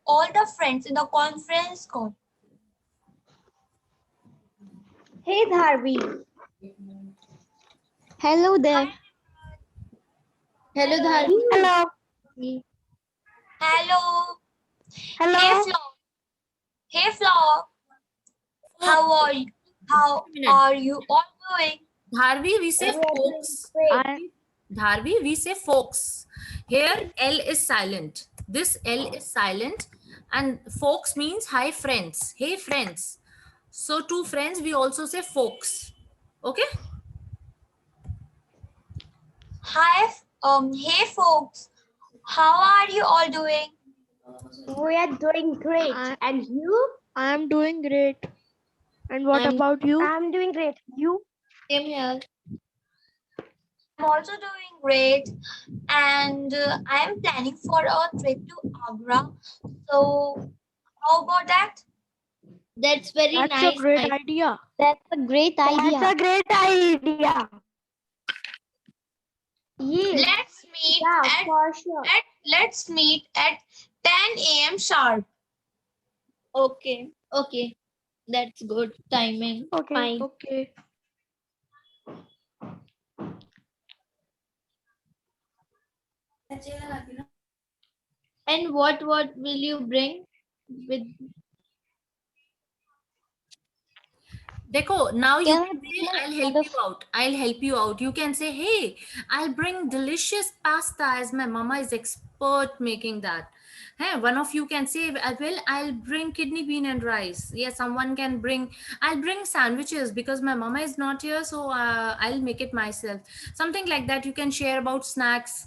all the friends in the conference call. Hey Dharvi. Hello there. Hello, Dharvi. Hello. Hello. Hello. Hey Flo. Hey Flo. How are you? How are you all doing? Dharvi, we say folks. Dharvi, we say folks. Here, L is silent. This L is silent. And folks means hi friends. Hey friends. So to friends, we also say folks. Okay? Hi. Hey folks. How are you all doing? We are doing great. And you? I am doing great. And what about you? I'm doing great. You? Same here. I'm also doing great, and I am planning for a trip to Agra. So, how about that? That's very That's nice. a great idea. That's a great idea. That's a great idea. Yes. Let's meet Yeah, for sure. let's meet at 10 a.m. sharp. Okay. Okay. That's good timing. Okay. Fine. Okay. And what will you bring with? Dekho, now you can say, I'll help you out. I'll help you out. You can say, hey, I'll bring delicious pasta as my mama is expert making that. Hey, one of you can say, well, I'll bring kidney bean and rice. Yeah, someone can bring, I'll bring sandwiches because my mama is not here. So I'll make it myself. Something like that. You can share about snacks.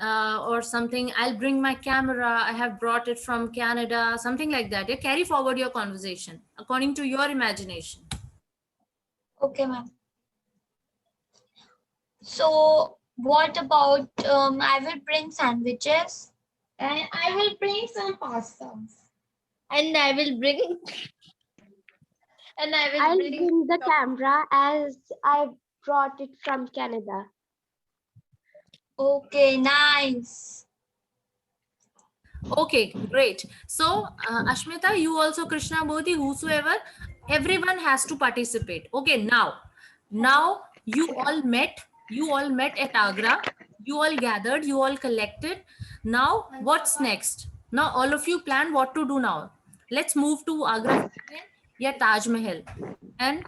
Or something. I'll bring my camera. I have brought it from Canada. Something like that. Yeah, carry forward your conversation according to your imagination. Okay, ma'am. So, what about I will bring sandwiches and I will bring some pasta. And I will bring. And I'll bring the camera as I brought it from Canada. Okay, nice. Okay, great. So, Ashmita, you also, Krishna, Bodhi, whosoever, everyone has to participate. Okay, now you all met at Agra, you all gathered, you all collected. Now, what's next? Now, all of you plan what to do now. Let's move to Agra again, yeah, Taj Mahal. And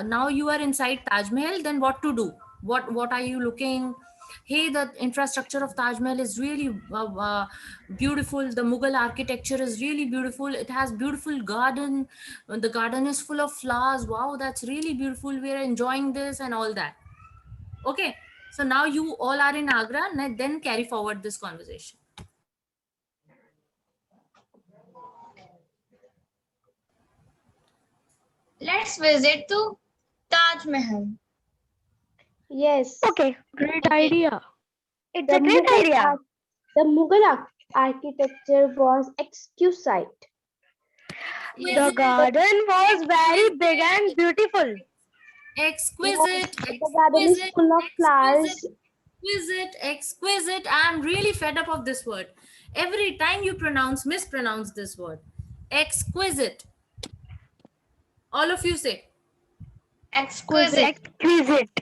now you are inside Taj Mahal, then what to do? What are you looking? Hey, the infrastructure of Taj Mahal is really beautiful. The Mughal architecture is really beautiful. It has beautiful garden. The garden is full of flowers. Wow, that's really beautiful. We are enjoying this and all that. Okay, so now you all are in Agra, and then carry forward this conversation. Let's visit to Taj Mahal. Yes. Okay. Great idea. It's a great idea. The Mughal architecture was exquisite. The garden was very big and beautiful. Exquisite, The garden is exquisite, full of flowers. exquisite. I'm really fed up of this word. Every time you mispronounce this word. Exquisite. All of you say. Exquisite. Exquisite.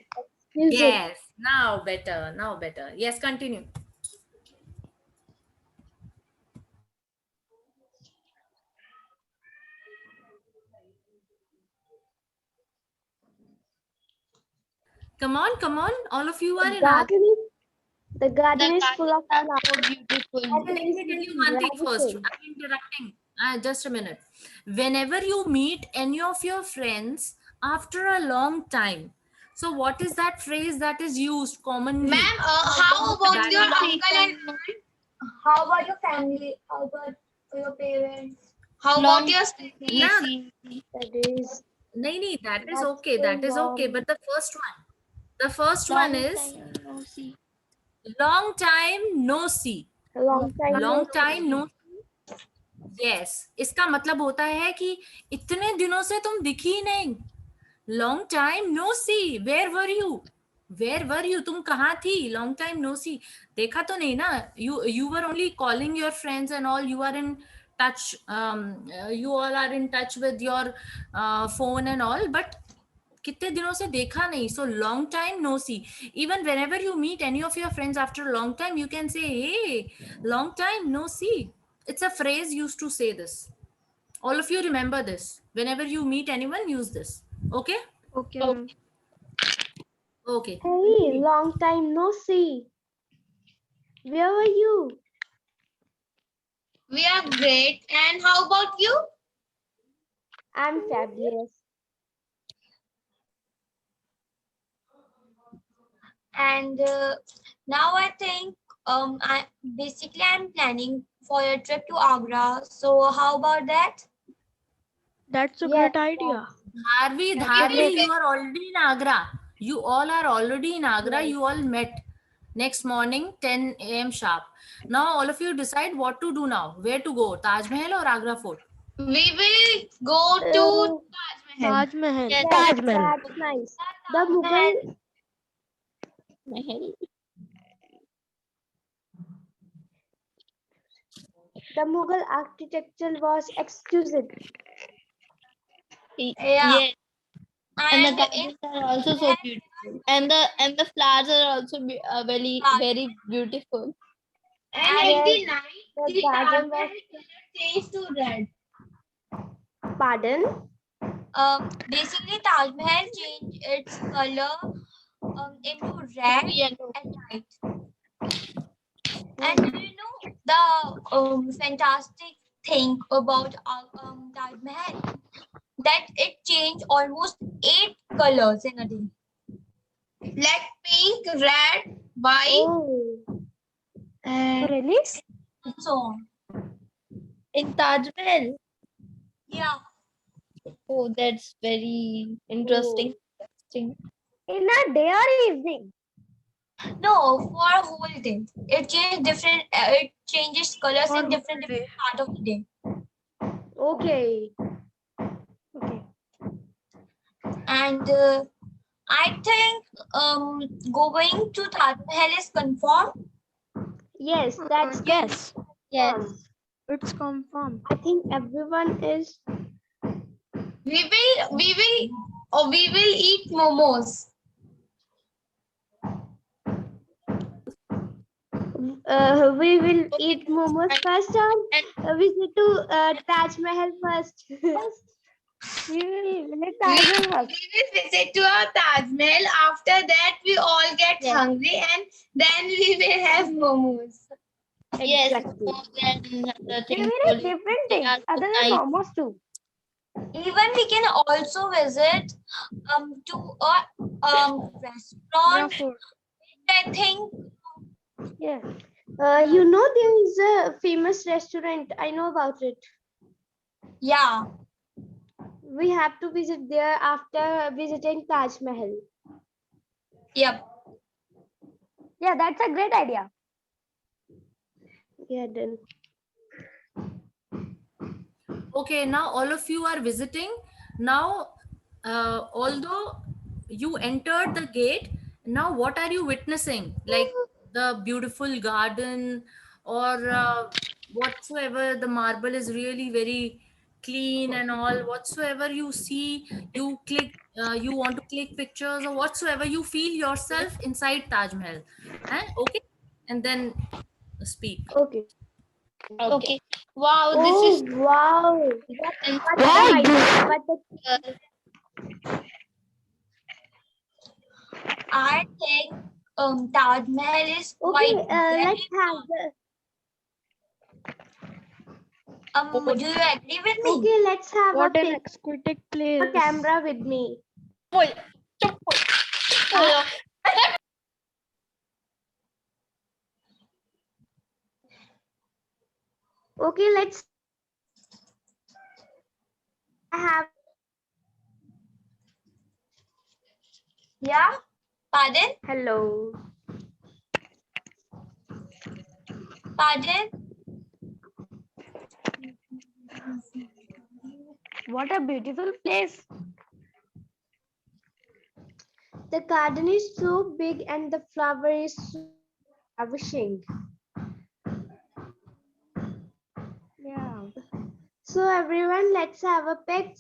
Yes. Now better. Now better. Yes, continue. Come on. All of you are in Agra. The garden is full of flowers. So beautiful. Let me tell you one thing first. I'm interrupting. Just a minute. Whenever you meet any of your friends after a long time, so what is that phrase that is used commonly? Ma'am, how about your uncle and aunt? How about your family? How about your parents? How about your siblings? That is No, that is okay. That is okay. But the first one is long time no see. a long time. Long time no see. Yes. इसका मतलब होता है कि इतने दिनों से तुम दिखी ही नहीं. Long time no see. Where were you? Where were you? तुम कहाँ थी? Long time no see. देखा तो नहीं ना? You were only calling your friends and all. You are in touch. You all are in touch with your phone and all. But कितने दिनों से देखा नहीं. So long time no see. Even whenever you meet any of your friends after a long time, you can say, "Hey, long time no see." It's a phrase used to say this. All of you remember this. Whenever you meet anyone, use this. Okay? Okay, ma'am. Okay. Hey, long time no see. Where were you? We are great. And how about you? I'm fabulous. And now I think I'm planning for a trip to Agra. So how about that? That's a Yes, great idea. Dharvi, you are already in Agra. You all are already in Agra. Yes. You all met next morning, 10 a.m. sharp. Now, all of you decide what to do now. Where to go? Taj Mahal or Agra Fort? We will go to Taj Mahal. Taj Mahal. Yes, Taj Mahal. that's nice. The Mughal The Mughal architecture was exquisite. Yeah. Yes, and the And gardens are also so beautiful, and the flowers are also very beautiful. And at Yes, the night, the the Taj garden Mahal was. color changed to red. Pardon? Basically, Taj Mahal changed its color into red Yellow. at night. And you know the fantastic thing about Taj Mahal that it changed almost 8 colors in a day, like pink, red, white, Oh, and really? so on. In Taj Mahal. Yeah. Oh, that's very interesting. In a day or evening? No, for a whole day. It changed different. It changes colors For in whole different day. part of the day. Okay. Okay. And I think going to Taj Mahal is confirmed. Yes, that's Yes, Yes. it's confirmed. I think everyone is. We will eat momos. We will eat momos first or visit to Taj Mahal first. We will visit Taj Mahal first. We will visit to our Taj Mahal. After that, we all get Yes. hungry, and then we will have momos. Yes. Exactly. More than other We things. will eat different They things are so other than nice. momos too. Even we can also visit to a restaurant. Therefore, I think Yeah. You know there is a famous restaurant. I know about it. yeah. We have to visit there after visiting Taj Mahal. Yep. Yeah, that's a great idea. Yeah, done. Okay, now all of you are visiting. Now, although you entered the gate, now what are you witnessing? Like the beautiful garden or whatsoever, the marble is really very clean and all. Whatsoever you see, you click, you want to click pictures or whatsoever, you feel yourself inside Taj Mahal. Okay, and then speak. Okay. Okay. Wow, Oh, this is wow. and What a idea. What a I think Taj Mahal is Okay, quite let's have the. do you agree with me? Okay, let's have what a an pic, exquisite a place. camera with me. Okay, let's have. Yeah. Pardon? Hello. Pardon? What a beautiful place. The garden is so big and the flower is so ravishing. Yeah. So everyone, let's have a pic.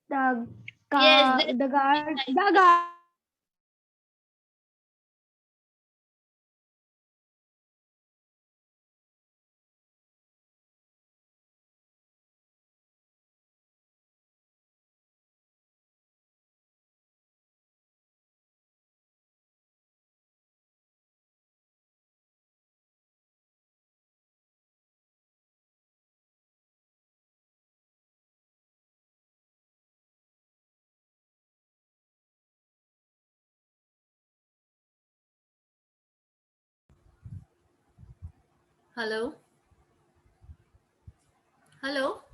The Yes, this the garden is the garden. Hello. Hello.